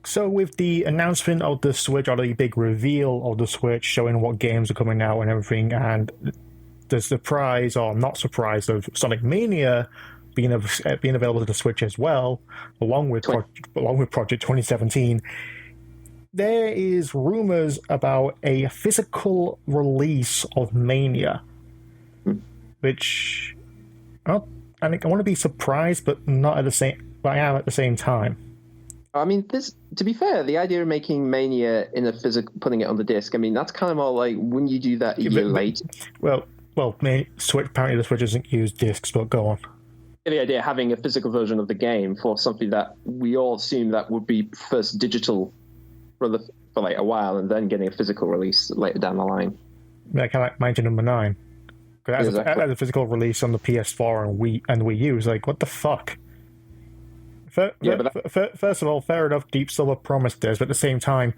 So with the announcement of the Switch, or the big reveal of the Switch, showing what games are coming out and everything, and the surprise or not surprise of Sonic Mania being available to the Switch as well, along with 20. along with Project 2017, there is rumors about a physical release of Mania, which I think I want to be surprised, but not at the same. But I am at the same time. I mean, this. To be fair, the idea of making Mania in a physical, putting it on the disc. I mean, that's kind of more like when you do that a year late. Well, Switch. Apparently, the Switch doesn't use discs, but go on. The idea of having a physical version of the game for something that we all assume that would be first digital for like a while, and then getting a physical release later down the line. Yeah, kind of like Mania number 9. Because Exactly. as a physical release on the PS4 and Wii U, it's like, what the fuck? First of all, fair enough, Deep Silver promised this, but at the same time,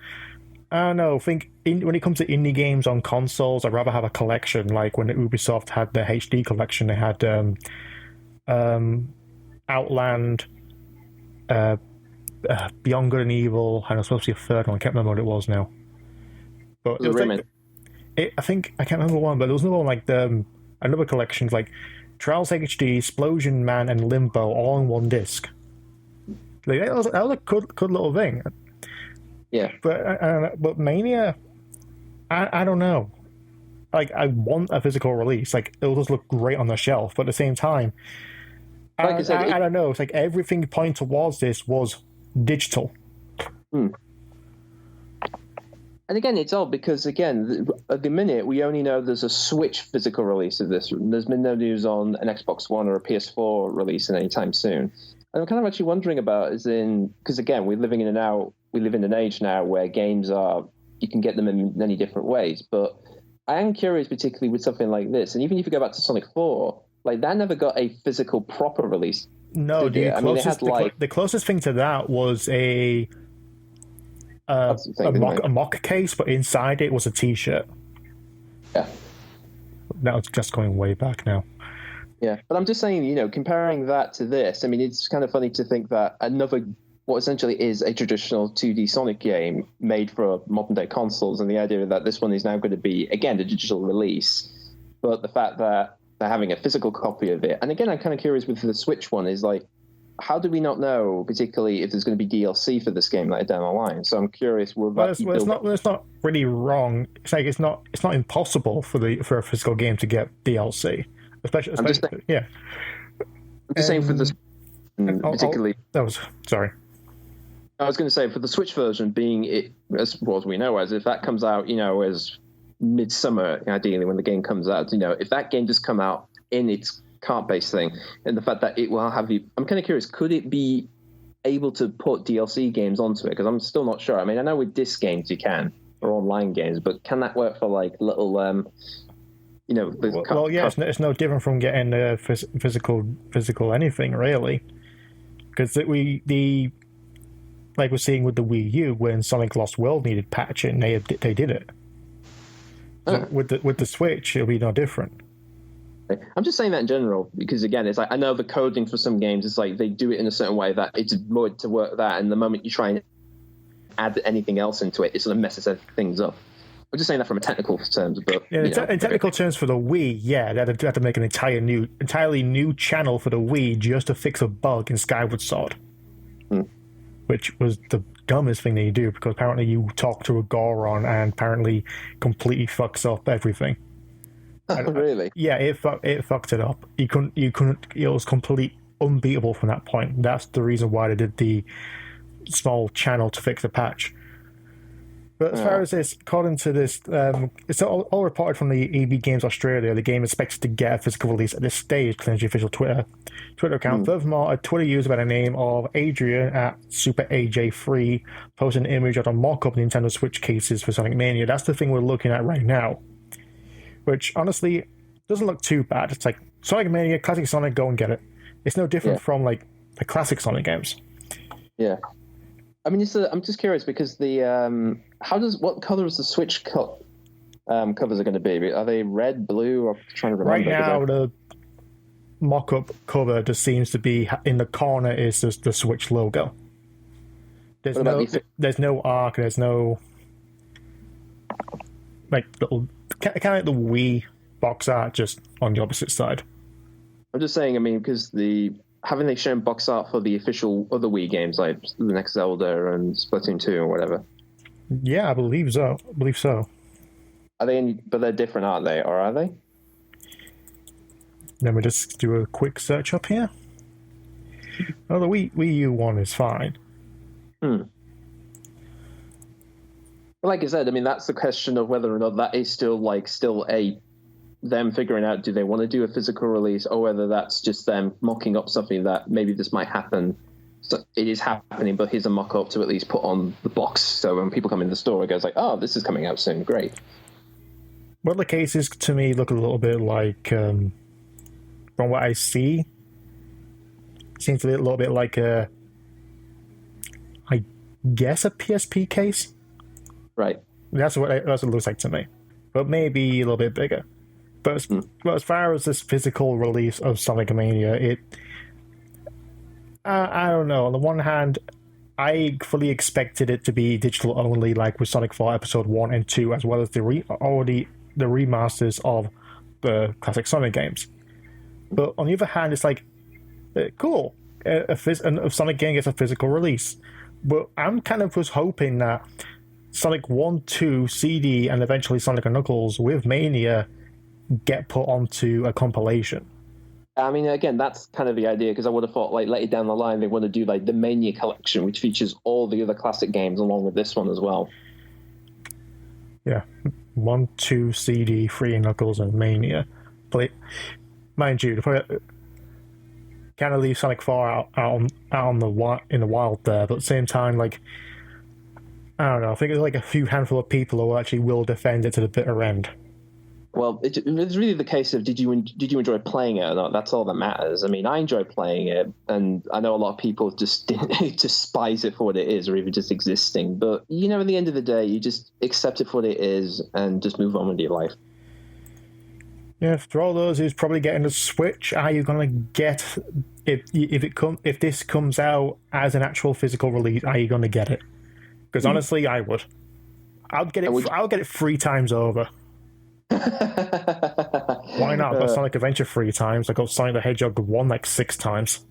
I don't know. When it comes to indie games on consoles, I'd rather have a collection. Like when Ubisoft had the HD collection, they had Outland, Beyond Good and Evil, and it was supposed to be a third one. I can't remember what it was now. But it was like, I think I can't remember one, but there was another one like another collection like Trials HD, Explosion Man, and Limbo all in one disc. Like that was a good little thing. Yeah, but Mania, I don't know. Like I want a physical release. Like it'll just look great on the shelf, but at the same time, like I said, I don't know. It's like everything pointing towards this was digital. And again, it's odd because, again, at the minute, we only know there's a Switch physical release of this. There's been no news on an Xbox One or a PS4 release in any time soon. And I'm kind of actually wondering about because, again, we live in an age now where games you can get them in many different ways. But I am curious, particularly with something like this. And even if you go back to Sonic 4, like that never got a physical proper release. No, the closest thing to that was a mock case, but inside it was a T-shirt. Yeah, that was just going way back now. Yeah, but I'm just saying, comparing that to this, I mean, it's kind of funny to think that what essentially is a traditional 2D Sonic game made for modern day consoles, and the idea that this one is now going to be again a digital release, but the fact that they're having a physical copy of it, and again, I'm kind of curious with the Switch one is like, how do we not know, particularly if there's going to be DLC for this game later down the line? So I'm curious. It's not really wrong. It's like it's not impossible for a physical game to get DLC, especially yeah. I'm just saying for this, particularly. Sorry. I was going to say for the Switch version, being it as far as we know, as if that comes out, as midsummer, ideally when the game comes out, if that game just come out in its cart-based thing, and the fact that it will have you, I'm kind of curious, could it be able to put DLC games onto it? Because I'm still not sure. I mean, I know with disc games you can, or online games, but can that work for like little, it's no different from getting a physical anything really, because like we're seeing with the Wii U when Sonic Lost World needed patching, they did it. So with the Switch, it'll be no different. I'm just saying that in general because, again, it's like I know the coding for some games is like they do it in a certain way that it's more to work that, and the moment you try and add anything else into it, it sort of messes things up. I'm just saying that from a technical terms, but in technical terms for the Wii, yeah, they had to make an entirely new channel for the Wii just to fix a bug in Skyward Sword, which was the dumbest thing that you do because apparently you talk to a Goron and apparently completely fucks up everything. Really? Yeah, it fucked it up. You couldn't. It was complete unbeatable from that point. That's the reason why they did the small channel to fix the patch. But as far as this, according to this, it's all reported from the EB Games Australia. The game is expected to get a physical release at this stage, claims the official Twitter account. Furthermore, a Twitter user by the name of Adrian at SuperAJ3 posted an image of a mock-up Nintendo Switch cases for Sonic Mania. That's the thing we're looking at right now. Which, honestly, doesn't look too bad. It's like, Sonic Mania, classic Sonic, go and get it. It's no different from, like, the classic Sonic games. Yeah. I mean, I'm just curious, because what color is the Switch covers are going to be? Are they red, blue? I'm trying to remember. Right now, the mock-up cover just seems to be, in the corner is just the Switch logo. There's What about no the there's no arc. There's no like little kind of like the Wii box art, just on the opposite side. I'm just saying, I mean, because haven't they shown box art for the official other Wii games like the next Zelda and Splatoon 2 or whatever? Yeah, I believe so. Are they but they're different, aren't they? Or are they? Let me just do a quick search up here. Oh, the Wii U one is fine. But like I said, I mean, that's the question of whether or not that is still them figuring out, do they want to do a physical release, or whether that's just them mocking up something that maybe this might happen. So it is happening, but here's a mock-up to at least put on the box, so when people come in the store, it goes like, oh, this is coming out soon, great. Well, the cases to me look a little bit like, from what I see, seems a little bit like I guess a PSP case. Right. That's what it looks like to me, but maybe a little bit bigger. But as far as this physical release of Sonic Mania, I don't know. On the one hand, I fully expected it to be digital only, like with Sonic 4 Episode 1 and 2, as well as the remasters of the classic Sonic games. But on the other hand, it's like, cool. A Sonic game gets a physical release. But I'm kind of was hoping that Sonic 1, 2, CD, and eventually Sonic & Knuckles with Mania get put onto a compilation. I mean, again, that's kind of the idea, because I would have thought, like, later down the line, they want to do, like, the Mania collection, which features all the other classic games along with this one as well. Yeah. 1, 2, CD, 3 Knuckles, and Mania. But, mind you, kind of leave Sonic 4 out in the wild there, but at the same time, like, I don't know, I think there's like a few handful of people who actually will defend it to the bitter end. Well, it's really the case of did you enjoy playing it or not? That's all that matters. I mean, I enjoy playing it, and I know a lot of people just despise it for what it is, or even just existing. But you know, at the end of the day, you just accept it for what it is and just move on with your life. Yeah, for all those who's probably getting the Switch, are you gonna get if this comes out as an actual physical release? Are you gonna get it? Because honestly, I would. I'll get it 3 times over. Why not? I've got Sonic Adventure 3 times. I got Sonic the Hedgehog 1 like 6 times.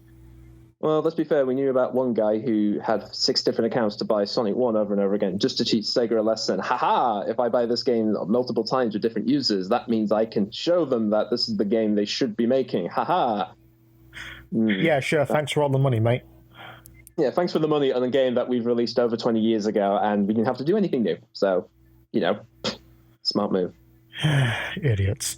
Well, let's be fair. We knew about one guy who had 6 different accounts to buy Sonic 1 over and over again just to teach Sega a lesson. Haha! If I buy this game multiple times with different users, that means I can show them that this is the game they should be making. Haha! Yeah, sure. Thanks for all the money, mate. Yeah, thanks for the money on a game that we've released over 20 years ago, and we didn't have to do anything new. So, you know, smart move. Idiots.